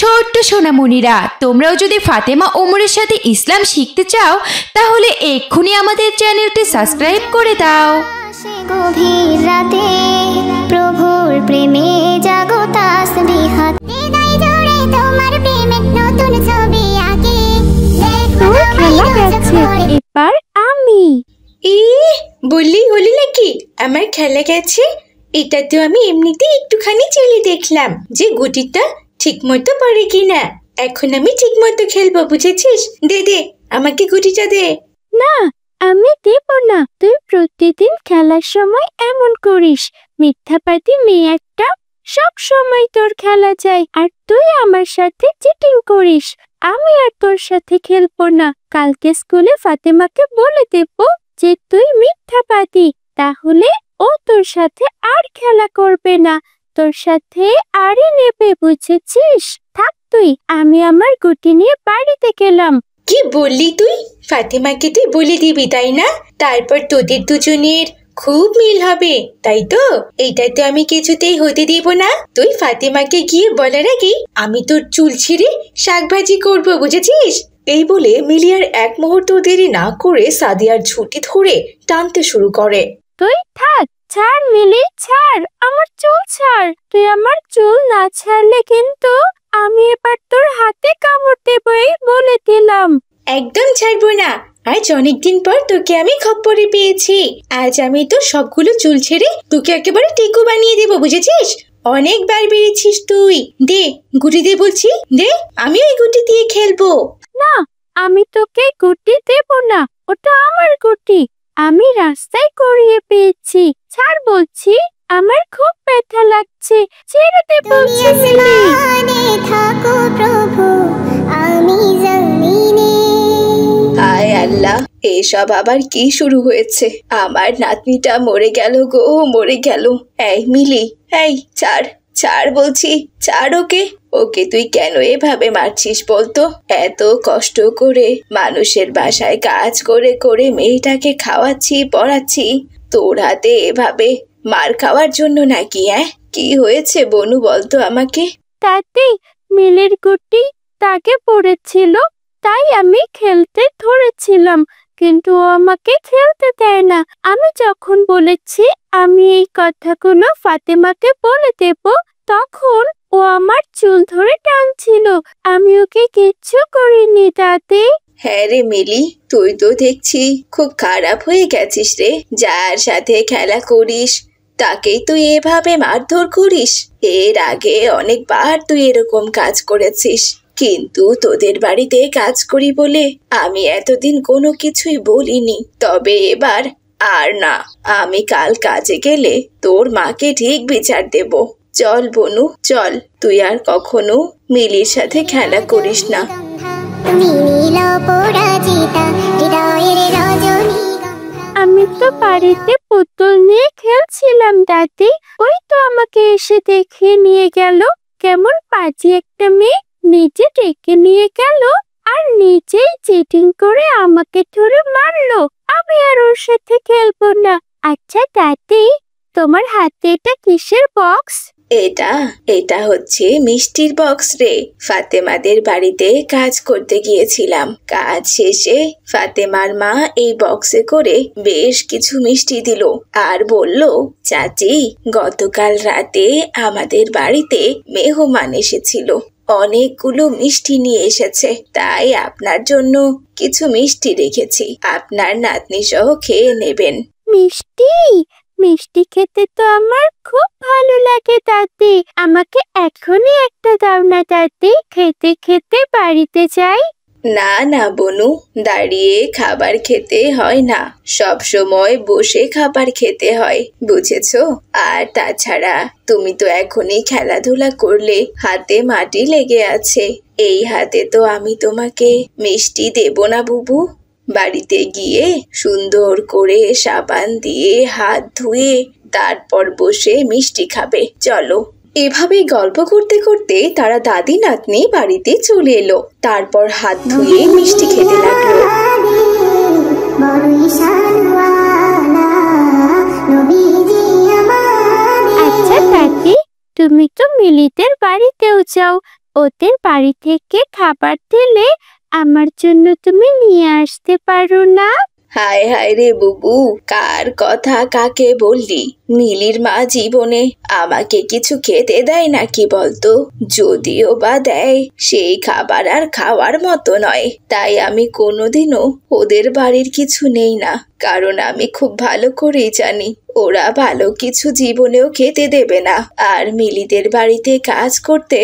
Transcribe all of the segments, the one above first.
ছোট্ট সোনামণিরা, তোমরাও যদি ফাতেমা ওমরের সাথে ইসলাম শিখতে চাও তাহলে এক্ষুনি আমাদের চ্যানেলটি সাবস্ক্রাইব করে দাও। গভীর রাতে প্রভুর প্রেমে জাগো তাসবিহাত, হৃদয় জুড়ে তোমার প্রেমের নতুন ছবি আঁকে। তোর খেলা গেছে, এবার আমি। বললি হলি নাকি আমার খেলা গেছে? এটা তো আমি এমনিতেই একটুখানি চেলে দেখলাম যে গুটিটা ঠিক মতো পড়ে কিনা। এখন আমি ঠিক মতো খেলবো, বুঝেছিস? দে দে আমাকে গুটিটা দে। না, আমি দেব না। তুই প্রতিদিন খেলার সময় এমন করিস। মিথ্যাবাদী মেয়ে একটা। সব সময় তোর খেলা যায় আর তুই আমার সাথে চিটিং করিস। আমি আর তোর সাথে খেলবো না। কালকে স্কুলে ফাতেমাকে বলে দেব যে তুই মিথ্যাবাদী, তাহলে ও তোর সাথে আর খেলা করবে না, তোর সাথে আরই নেবে, বুঝেছিস? থাক তুই, আমি আমার গুটি নিয়ে বাড়িতে গেলাম। কি বললি তুই? ফাতেমাকে তুই বলে দিবি তাই না? তারপর তোদের দুজনের খুব মিল হবে, তাই তো? এইটা তো আমি কিছুতেই হতে দিব না। তুই ফাতেমাকে গিয়ে বলার আগে আমি তোর চুল ছিঁড়ে শাক ভাজি করবো, বুঝেছিস? এই বলে মিলি আর এক মুহূর্ত দেরি না করে সাদিয়ার ঝুঁটি ধরে টানতে শুরু করে। তুই থাক, ছাড় মিলি, ছাড় আমার চুল, ছাড়। তুই আমার চুল না ছাড়লে কিন্তু আমি এবার তোর হাতে কামড় দেবই বলে দিলাম। একদম ছাড়বো না। আজ অনেকদিন পর তোকে আমি খপ্পরে পেয়েছি। আজ আমি তো সবগুলো চুল ছেড়ে তোকে একেবারে টেকু বানিয়ে দেবো, বুঝেছিস? অনেকবার বেড়েছিস তুই। দে গুটি দে বলছি, দে, আমি ওই গুটি দিয়ে খেলবো। না, আমি তোকে গুটি দেব না, ওটা আমার গুটি। আমি রাস্তায় কুড়িয়ে পেয়েছি। ছাড় বলছি, আমার খুব ব্যথা লাগছে। ছেড়ে দে বলছি মিলি। থাকো প্রভু, আমি জমিনে। হায় আল্লাহ, এসব আবার কি শুরু হয়েছে? আমার নাতনিটা মরে গেল গো, মরে গেল। এই মিলি, এই ছাড়, ছাড় বলছি, ছাড় ওকে। ওকে তুই কেন এভাবে মারছিস বলতো? এত কষ্ট করে মানুষের বাসায় কাজ করে করে মেয়েটাকে খাওয়াচ্ছি পড়াচ্ছি, তোর হাতে এভাবে মার খাওয়ার জন্য নাকি? কি হয়েছে বনু বলতো আমাকে? তাতে মিলের গুটি তাকে পড়েছিল, তাই আমি খেলতে ধরেছিলাম, কিন্তু ও আমাকে খেলতে দেয় না। আমি যখন বলেছি আমি এই কথাগুলো ফাতেমাকে বলে দেব, তখন ও আমার চুল ধরে টানছিল। আমি ওকে কিচ্ছু করিনি তাতে। হ্যাঁ রে মিলি, তুই তো দেখছি খুব খারাপ হয়ে গেছিস রে। যার সাথে খেলা করিস তাকেই তুই এভাবে মারধর করিস। এর আগে অনেকবার তুই এরকম কাজ করেছিস, কিন্তু তোদের বাড়িতে কাজ করি বলে আমি এতদিন কোনো কিছুই বলিনি। তবে এবার আর না, আমি কাল কাজে গেলে তোর মাকে ঠিক বিচার দেব। চল বনু চল, তুই আর কখনো মিলির সাথে খেলা করিস না। আমি তো বাড়িতে পুতুল নিয়ে খেলছিলাম দাদি, ওই তো আমাকে এসে দেখে নিয়ে গেল। কেমন পাজি একটা মেয়ে, নিজে ডেকে নিয়ে গেল আর নিজেই চিটিং করে আমাকে ধরে মারলো। আমি আর ওর সাথে খেলবো না। আচ্ছা দাদি, তোমার হাতে এটা কিসের বক্স? এটা এটা হচ্ছে মিষ্টির বক্স রে। ফাতেমাদের বাড়িতে কাজ করতে গিয়েছিলাম, কাজ শেষে ফাতেমার মা এই বক্সে করে বেশ কিছু মিষ্টি দিল আর বলল, চাচি গতকাল রাতে আমাদের বাড়িতে মেহমান এসেছিল, অনেকগুলো মিষ্টি নিয়ে এসেছে, তাই আপনার জন্য কিছু মিষ্টি রেখেছি, আপনার নাতনি সহ খেয়ে নেবেন। মিষ্টি? মিষ্টি খেতে তো আমার খুব ভালো লাগে দাদি। আমাকে এখনই একটা দাও না দাদি, খেতে খেতে বাড়িতে যাই। না না বনু, দাঁড়িয়ে খাবার খেতে হয় না, সব সময় বসে খাবার খেতে হয়, বুঝেছো? আর তাছাড়া তুমি তো এখনই খেলাধুলা করলে হাতে মাটি লেগে আছে, এই হাতে তো আমি তোমাকে মিষ্টি দেব না বুবু। বাড়িতে গিয়ে সুন্দর করে সাবান দিয়ে হাত ধুয়ে তারপর বসে মিষ্টি খাবে, চলো। এভাবেই গল্প করতে করতে তারা দাদি নাতনি বাড়িতে চলে এলো। তারপর হাত ধুয়ে মিষ্টি খেতে লাগলো। আচ্ছা দাদি, তুমি তো মিলিদের বাড়িতেও যাও, ওদের বাড়ি থেকে খাবার দিলে আমার জন্য তুমি নিয়ে আসতে পারো না? হায় হায় রে বুবু, কার কথা কাকে বললি? মিলির মা জীবনে আমাকে কিছু খেতে দেয় নাকি বলতো? যদিও বা দেয়, সেই খাবার আর খাওয়ার মতো নয়। তাই আমি কোনোদিনও ওদের বাড়ির কিছু নেই না, কারণ আমি খুব ভালো করেই জানি ওরা ভালো কিছু জীবনেও খেতে দেবে না। আর মিলিদের বাড়িতে কাজ করতে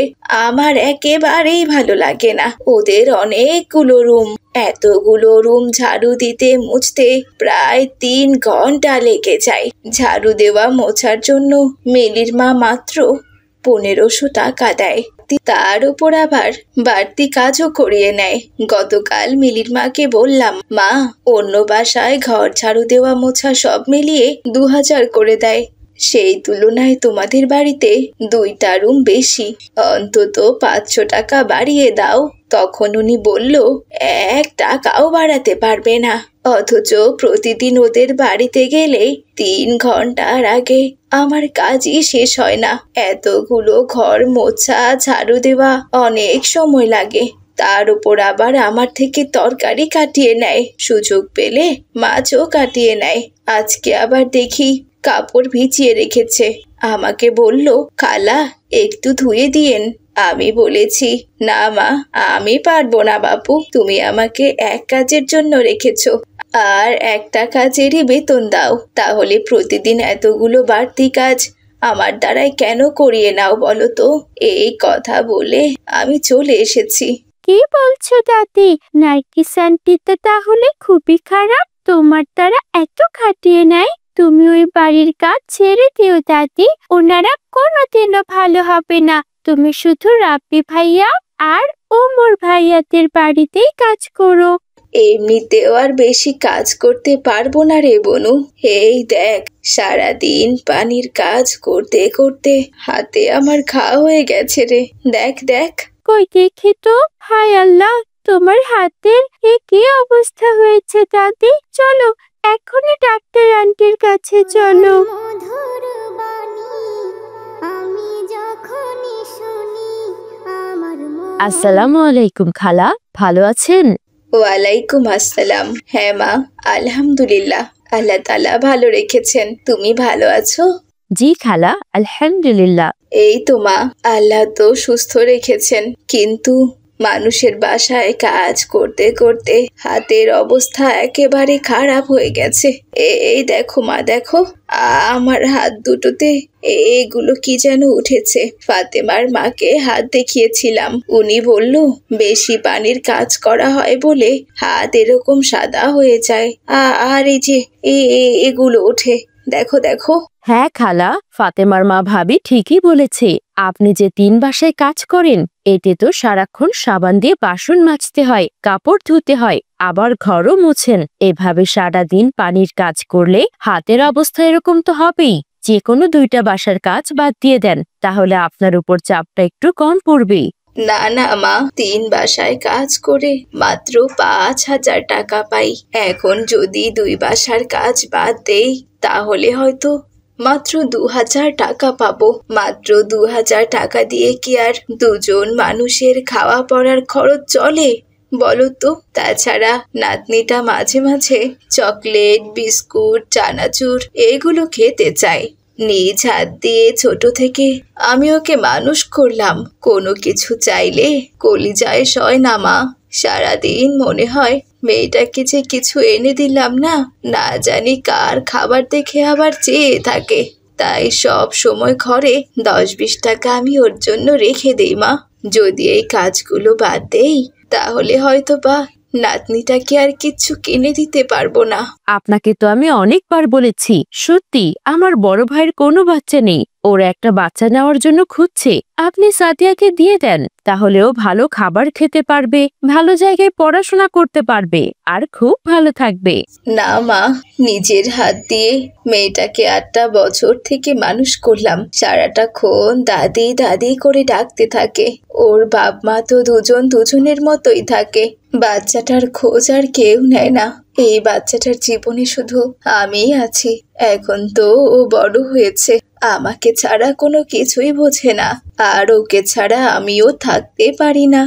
আমার একেবারেই ভালো লাগে না। ওদের অনেকগুলো রুম, এতগুলো রুম ঝাড়ু দিতে মুছতে প্রায় 3 ঘন্টা লেগে যায়। ঝাড়ু দেওয়া মোছার জন্য মিলির মা মাত্র 1500 টাকা দেয়। তার উপর আবার বাড়তি কাজও করিয়ে নেয়। গতকাল মিলির মাকে বললাম, মা, অন্য বাসায় ঘর ঝাড়ু দেওয়া মোছা সব মিলিয়ে 2000 করে দেয়। সেই তুলনায় তোমাদের বাড়িতে 2টা রুম বেশি, অন্তত 500 টাকা বাড়িয়ে দাও। তখন উনি বলল 1 টাকাও বাড়াতে পারবে না, অথচ প্রতিদিন ওদের বাড়িতে গেলে 3 ঘন্টার আগে আমার কাজই শেষ হয় না। এতগুলো ঘর মোছা ঝাড়ু দেওয়া অনেক সময় লাগে। তার উপর আবার আমার থেকে তরকারি কাটিয়ে নেয়, সুযোগ পেলে মাছও কাটিয়ে নেয়। আজকে আবার দেখি কাপড় ভিজিয়ে রেখেছে, আমাকে বলল, খালা একটু ধুয়ে দিয়েন। আমি বলেছি, না মা, আমি পারবো না বাপু, তুমি আমাকে এক কাজের জন্য রেখেছো, আর একটা কাজেরই বেতন দাও। তাহলে প্রতিদিন এতগুলো বাড়তি কাজ আমার দ্বারাই কেন করিয়ে নাও বলো তো? এই কথা বলে আমি চলে এসেছি। কি বলছো দাদি? নার্গিস আন্টি তো তাহলে খুবই খারাপ, তোমার দ্বারা এত খাটিয়ে নেয়। তুমি ওই বাড়ির কাজ ছেড়ে দিও দাদি, ওনারা কোনোদিনও ভালো হবে না। তুমি শুধু রাব্বি ভাইয়া আর ওমর ভাইয়াদের বাড়িতেই কাজ করো। এমনিতেও আর বেশি কাজ করতে পারবো না রে বনু। এই দেখ, সারাদিন পানির কাজ করতে করতে হাতে আমার ঘা হয়ে গেছে রে। দেখ দেখ। কই দেখি তো। হায় আল্লাহ, তোমার হাতের এ কি অবস্থা হয়েছে দাদি? চলো এখনই ডাক্তার আন্টির কাছে চলো। মধুর বাণী আমি যখনই শুনি আমার আসসালামু আলাইকুম খালা, ভালো আছেন? ওয়ালাইকুম আসসালাম। হ্যাঁ মা, আলহামদুলিল্লাহ, আল্লাহ তাআলা ভালো রেখেছেন। তুমি ভালো আছো? জি খালা, আলহামদুলিল্লাহ। এই তো মা, আল্লাহ তো সুস্থ রেখেছেন, কিন্তু মানুষের বাসায় কাজ করতে করতে হাতের অবস্থা একেবারে খারাপ হয়ে গেছে। এই দেখো মা, দেখো আমার হাত দুটোতে এগুলো কি যেন উঠেছে। ফাতেমার মাকে হাত দেখিয়েছিলাম, উনি বলল বেশি পানির কাজ করা হয় বলে হাত এরকম সাদা হয়ে যায়। আর এই যে এগুলো ওঠে, দেখো দেখো। হ্যাঁ খালা, ফাতেমার মা ভাবি ঠিকই বলেছে। আপনি যে 3 বাসায় কাজ করেন, এতে তো সারাক্ষণ সাবান দিয়ে বাসন মাজতে হয়, কাপড় ধুতে হয়, আবার ঘরও মোছেন। এভাবে সারাদিন পানির কাজ করলে হাতের অবস্থা এরকম তো হবেই। যে কোনো 2টা বাসার কাজ বাদ দিয়ে দেন, তাহলে আপনার উপর চাপটা একটু কম পড়বে। না না মা, 3 বাসায় কাজ করে মাত্র 5000 টাকা পাই। এখন যদি 2 বাসার কাজ বাদ দেই, তাহলে হয়তো মাত্র 2000 টাকা পাবো। মাত্র 2000 টাকা দিয়ে কি আর 2জন মানুষের খাওয়া পড়ার খরচ চলে বলো তো? তাছাড়া নাতনিটা মাঝে মাঝে চকলেট, বিস্কুট, চানাচুর এগুলো খেতে চায়। নিজ হাত দিয়ে ছোট থেকে আমি ওকে মানুষ করলাম, কোনো কিছু চাইলে কলিজায় সয় না মা। সারাদিন মনে হয় মেয়েটাকে যে কিছু এনে দিলাম না, না জানি কার খাবার দেখে আবার চেয়ে থাকে। তাই সব সময় ঘরে 10-20 টাকা আমি ওর জন্য রেখে দেই মা। যদি এই কাজগুলো বাদ দেই, তাহলে হয়তো বা নাতনিটাকে আর কিচ্ছু কিনে দিতে পারবো না। আপনাকে তো আমি অনেকবার বলেছি, সত্যি আমার বড় ভাইয়ের কোনো বাচ্চা নেই, ওর একটা বাচ্চা নেওয়ার জন্য খুঁজছে। আপনি সাদিয়াকে দিয়ে দেন, তাহলেও ভালো খাবার খেতে পারবে, ভালো জায়গায় পড়াশোনা করতে পারবে, আর খুব ভালো থাকবে। না মা, নিজের হাত দিয়ে মেয়েটাকে 8টা বছর থেকে মানুষ করলাম। সারাটাক্ষণ দাদি দাদি করে ডাকতে থাকে। ওর বাপ মা তো দুজনের মতোই থাকে। বাচ্চাটার খোঁজ আর কেউ নেয় না। এই বাচ্চাটার জীবনে শুধু আমিই আছি। এখন তো ও বড় হয়েছে, আমাকে ছাড়া কোনো কিছুই বোঝে না, আর ওকে ছাড়া আমিও থাকতে পারি না।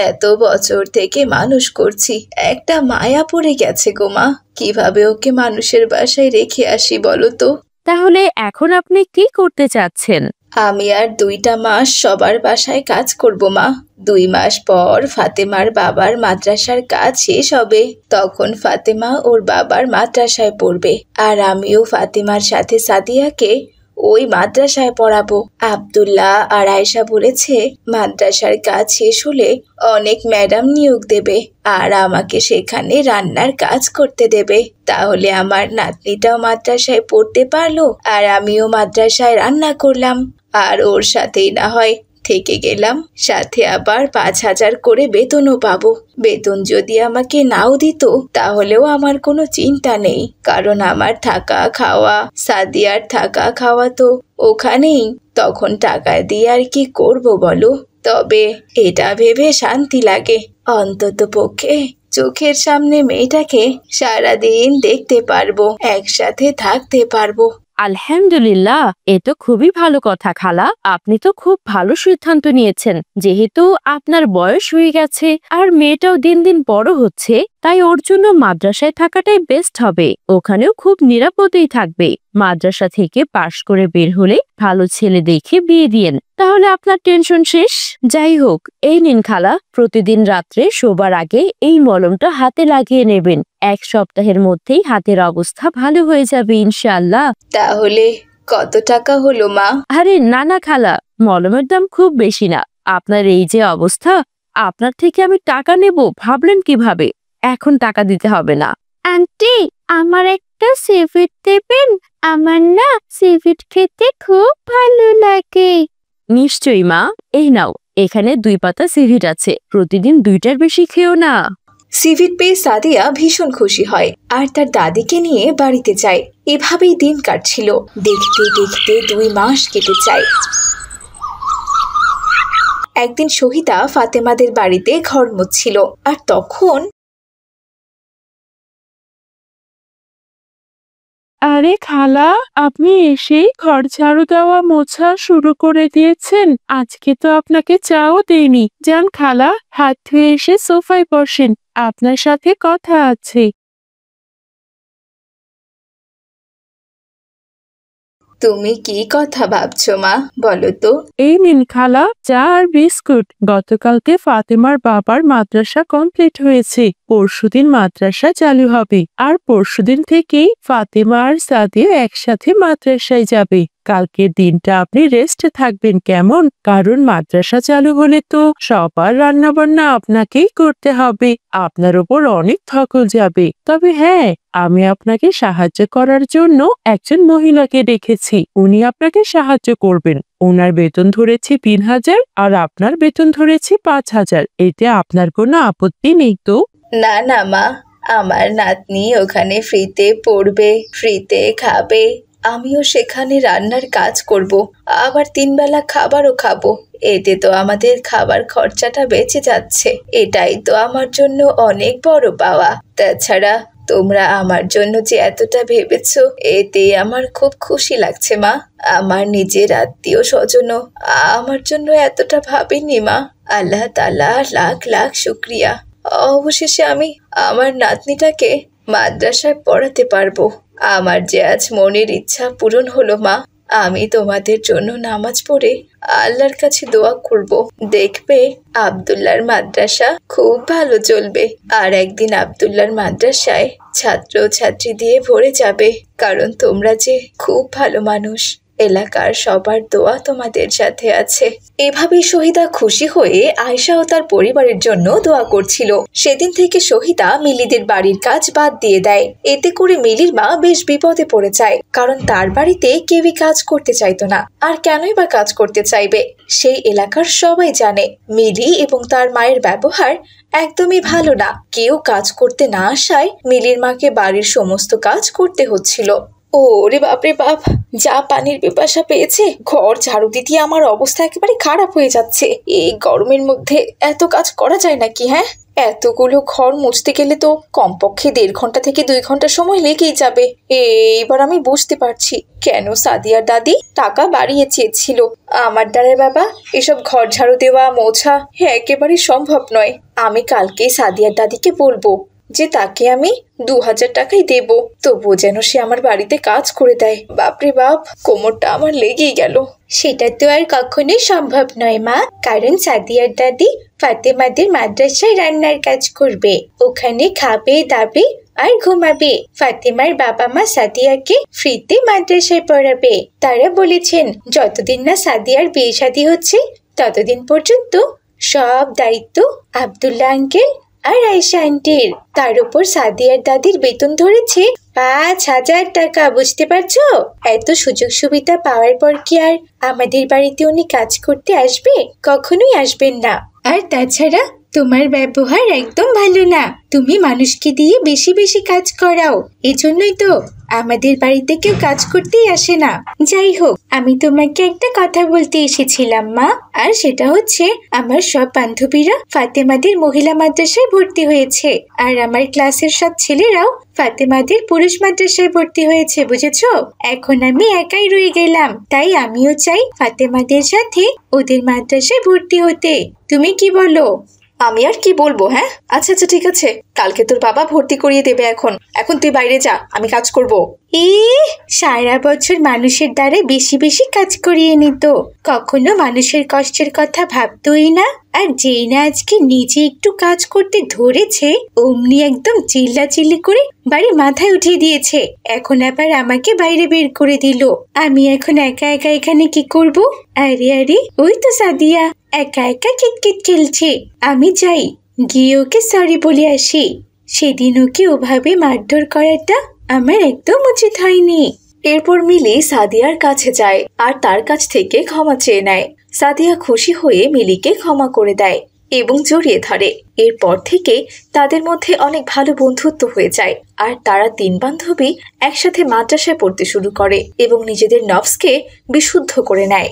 এত বছর থেকে মানুষ করছি, একটা মায়া পড়ে গেছে গো মা। কিভাবে ওকে মানুষের বাসায় রেখে আসি বলো তো? তাহলে এখন আপনি কি করতে চাচ্ছেন? আমি আর 2টা মাস সবার বাসায় কাজ করব মা। 2 মাস পর ফাতেমার বাবার মাদ্রাসার কাজ শেষ হবে। তখন ফাতেমা ওর বাবার মাদ্রাসায় পড়বে, আর আমিও ফাতেমার সাথে সাদিয়াকে ওই মাদ্রাসায় পড়াবো। আব্দুল্লাহ আর আয়েশা বলেছে মাদ্রাসার কাজ শেষ হলে অনেক ম্যাডাম নিয়োগ দেবে, আর আমাকে সেখানে রান্নার কাজ করতে দেবে। তাহলে আমার নাতনিটাও মাদ্রাসায় পড়তে পারলো, আর আমিও মাদ্রাসায় রান্না করলাম, আর ওর সাথেই না হয় থেকে গেলাম। সাথে আবার 5,000 করে বেতনও পাবো। বেতন যদি আমাকে নাও দিত তাহলেও আমার কোনো চিন্তা নেই, কারণ আমার থাকা খাওয়া, সাদিয়ার থাকা খাওয়া তো ওখানেই। তখন টাকা দিয়ে আর কি করব বলো? তবে এটা ভেবে শান্তি লাগে, অন্তত পক্ষে চোখের সামনে মেয়েটাকে সারাদিন দেখতে পারবো, একসাথে থাকতে পারবো। আলহামদুলিল্লাহ, এ তো খুবই ভালো কথা খালা। আপনি তো খুব ভালো সিদ্ধান্ত নিয়েছেন। যেহেতু আপনার বয়স হয়ে গেছে আর মেয়েটাও দিন দিন বড় হচ্ছে, তাই ওর জন্য মাদ্রাসায় থাকাটাই বেস্ট হবে। ওখানেও খুব নিরাপদেই থাকবে। মাদ্রাসা থেকে পাশ করে বের হলে ভালো ছেলে দেখে বিয়ে দিয়েন, তাহলে আপনার টেনশন শেষ। যাই হোক, এই নিন খালা, প্রতিদিন রাত্রে শোবার আগে এই মলমটা হাতে লাগিয়ে নেবেন। 1 সপ্তাহের মধ্যেই হাতের অবস্থা ভালো হয়ে যাবে ইনশাআল্লাহ। তাহলে কত টাকা হলো মা? আরে না না খালা, মলমের দাম খুব বেশি না। আপনার এই যে অবস্থা, আপনার থেকে আমি টাকা নেব ভাবলেন কিভাবে? এখন টাকা দিতে হবে না। আন্টি, আমার একটা সিভিট দেবেন? আমার না সিভিট খেতে খুব ভালো লাগে। নিশ্চয়ই মা, এই নাও, এখানে 2 পাতা সিভিট আছে। প্রতিদিন 2টার বেশি খেও না। সিভিট পেয়ে সাদিয়া ভীষণ খুশি হয় আর তার দাদিকে নিয়ে বাড়িতে যায়। এভাবেই দিন কাটছিল। দেখতে দেখতে 2 মাস কেটে যায়। একদিন শহীদা ফাতেমাদের বাড়িতে ঘর মুছছিল, আর তখন আরে খালা, আপনি এসেই ঘর ঝাড়ু দেওয়া মোছা শুরু করে দিয়েছেন। আজকে তো আপনাকে চাও দেইনি। যান খালা, হাত ধুয়ে এসে সোফায় বসেন, আপনার সাথে কথা আছে। তুমি কি কথা ভাবছো মা, বলো তো? এই নিন খালা, চা আর বিস্কুট। গতকালকে ফাতেমার বাবার মাদ্রাসা কমপ্লিট হয়েছে। পরশুদিন মাদ্রাসা চালু হবে, আর পরশুদিন থেকেই ফাতেমা আর সাদিয়া একসাথে মাদ্রাসায় যাবে। কালকের দিনটা আপনি রেস্টে থাকবেন, কেমন? কারণ মাদ্রাসা চালু হলে তো সবার রান্না বান্না আপনাকেই করতে হবে। আপনার উপর অনেক ধকল যাবে। তবে হ্যাঁ, আমি আপনাকে সাহায্য করার জন্য একজন মহিলাকে রেখেছি। উনি আপনাকে সাহায্য করবেন। ওনার বেতন ধরেছি 3,000, আর আপনার বেতন ধরেছি 5,000। এতে আপনার কোনো আপত্তি নেই তো? না না মা, আমার নাতনি ওখানে ফ্রিতে পড়বে, ফ্রিতে খাবে, আমিও সেখানে রান্নার কাজ করব, আবার 3 বেলা খাবারও খাবো। এতে তো আমাদের খাবার খরচাটা বেঁচে যাচ্ছে। এটাই তো আমার জন্য অনেক বড় পাওয়া। তাছাড়া তোমরা আমার জন্য যে এতটা ভেবেছো, এতে আমার খুব খুশি লাগছে মা। আমার নিজের আত্মীয় স্বজনও আমার জন্য এতটা ভাবেনি মা। আল্লাহ তাআলা লাখ লাখ শুকরিয়া। অবশেষে আমি আমার নাতনিটাকে মাদ্রাসায় পড়াতে পারবো। আমার যে আজ মনের ইচ্ছা পূরণ হলো মা। আমি তোমাদের জন্য নামাজ পড়ে আল্লাহর কাছে দোয়া করব। দেখবে আব্দুল্লাহর মাদ্রাসা খুব ভালো চলবে, আর একদিন আব্দুল্লাহর মাদ্রাসায় ছাত্র ছাত্রী দিয়ে ভরে যাবে, কারণ তোমরা যে খুব ভালো মানুষ। এলাকার সবার দোয়া তোমাদের সাথে আছে। এভাবেই শহীদা খুশি হয়ে আয়েশা ও তার পরিবারের জন্য দোয়া করছিল। সেদিন থেকে শহীদা মিলিদের বাড়ির কাজ বাদ দিয়ে দেয়। এতে করে মিলির মা বেশ বিপদে পড়ে যায়, কারণ তার বাড়িতে কেউই কাজ করতে চাইতো না। আর কেনই বা কাজ করতে চাইবে? সেই এলাকার সবাই জানে মিলি এবং তার মায়ের ব্যবহার একদমই ভালো না। কেউ কাজ করতে না আসায় মিলির মাকে বাড়ির সমস্ত কাজ করতে হচ্ছিল। ওরে বাপরে বাপ, যা পানির পিপাসা পেয়েছে! ঘর ঝাড়ু দিতে আমার অবস্থা একেবারে খারাপ হয়ে যাচ্ছে। এই গরমের মধ্যে এত কাজ করা যায় নাকি? হ্যাঁ, এতগুলো ঘর মুছতে গেলে তো কমপক্ষে 1.5 ঘন্টা থেকে 2 ঘন্টা সময় লেগেই যাবে। এইবার আমি বুঝতে পারছি কেন সাদিয়ার দাদি টাকা বাড়িয়ে চেয়েছিল। আমার দ্বারা বাবা এসব ঘর ঝাড়ু দেওয়া মোছা একেবারে সম্ভব নয়। আমি কালকেই সাদিয়ার দাদিকে বলবো যে তাকে আমি 2000 টাকাই দেব, তবুও যেন সে আমার বাড়িতে কাজ করে দেয়। বাপরে বাপ, কোমরটা আমার লেগেই গেল। সেটা তো আর কখনোই সম্ভব নয় মা, কারণ সাদিয়ার দাদি ফাতেমাদের মাদ্রাসায় রান্নার কাজ করবে, ওখানে খাবে দাবে আর ঘুমাবে। ফাতেমার বাবা মা সাদিয়াকে ফ্রিতে মাদ্রাসায় পড়াবে। তারা বলেছেন যতদিন না সাদিয়ার বিয়ে শাদী হচ্ছে ততদিন পর্যন্ত সব দায়িত্ব আব্দুল্লাহ আঙ্কেল আর আয়েশা আন্টির। তার উপর সাদিয়ার দাদির বেতন ধরেছে 5000 টাকা, বুঝতে পারছো? এত সুযোগ সুবিধা পাওয়ার পর কি আর আমাদের বাড়িতে উনি কাজ করতে আসবে? কখনোই আসবেন না। আর তাছাড়া তোমার ব্যবহার একদম ভালো না, তুমি মানুষকে দিয়ে বেশি বেশি কাজ করাও, এজন্যই তো আমাদের বাড়িতে কেউ কাজ করতেই আসে না। যাই হোক, আমি তোমাকে একটা কথা বলতে এসেছিলাম মা, আর সেটা হচ্ছে আমার সব বান্ধবীরা ফাতেমাদের মহিলা মাদ্রাসায় ভর্তি হয়েছে, আর আমার ক্লাসের সব ছেলেরাও ফাতেমাদের পুরুষ মাদ্রাসায় ভর্তি হয়েছে, বুঝেছো? এখন আমি একাই রয়ে গেলাম, তাই আমিও চাই ফাতেমাদের সাথে ওদের মাদ্রাসায় ভর্তি হতে। তুমি কি বলো? আমি আর কি বলবো? হ্যাঁ, আচ্ছা আচ্ছা ঠিক আছে, কালকে তোর বাবা ভর্তি করিয়ে দেবে। এখন তুই বাইরে যা, আমি কাজ করব। সারা বছর মানুষের দ্বারা বেশি বেশি কাজ করিয়ে নিত, কখনো মানুষের কষ্টের কথা ভাবতোই না। আর যেই না আজকে নিজে একটু কাজ করতে ধরেছে অমনি একদম চিল্লাচিল্লি করে বাড়ি মাথায় উঠিয়ে দিয়েছে। এখন আবার আমাকে বাইরে বের করে দিল। আমি এখন একা একা এখানে কি করব? আরে আরে, ওই তো সাদিয়া একা একা কিটকিট খেলছে। আমি যাই, গিয়ে ওকে সরি বলে আসি। সেদিন ওকে ওভাবে মারধর করাটা আমার একদম উচিত হয়নি। এরপর মিলি সাদিয়ার কাছে যায় আর তার কাছ থেকে ক্ষমা চেয়ে নেয়। সাদিয়া খুশি হয়ে মিলিকে ক্ষমা করে দেয় এবং জড়িয়ে ধরে। এরপর থেকে তাদের মধ্যে অনেক ভালো বন্ধুত্ব হয়ে যায় আর তারা 3 বান্ধবী একসাথে মাদ্রাসায় পড়তে শুরু করে এবং নিজেদের নফসকে বিশুদ্ধ করে নেয়।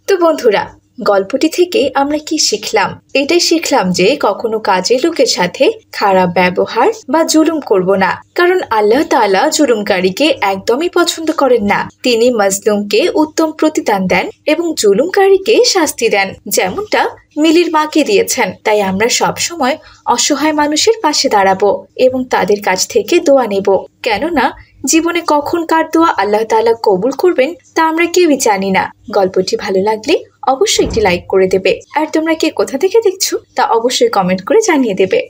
তো বন্ধুরা, গল্পটি থেকে আমরা কি শিখলাম? এটাই শিখলাম যে কখনো কাজের লোকের সাথে খারাপ ব্যবহার বা জুলুম করব না, কারণ আল্লাহ তাআলা জুলুমকারীকে একদমই পছন্দ করেন না। তিনি মাজলুমকে উত্তম প্রতিদান দেন এবং জুলুমকারীকে শাস্তি দেন, যেমনটা মিলির মাকে দিয়েছেন। তাই আমরা সব সময় অসহায় মানুষের পাশে দাঁড়াবো এবং তাদের কাছ থেকে দোয়া নেব, কেননা জীবনে কখন কার দোয়া আল্লাহ তাআলা কবুল করবেন তা আমরা কেউই জানি না। গল্পটি ভালো লাগলে অবশ্যই একটি লাইক করে দেবে, আর তোমরা কে কোথা থেকে দেখছো তা অবশ্যই কমেন্ট করে জানিয়ে দেবে।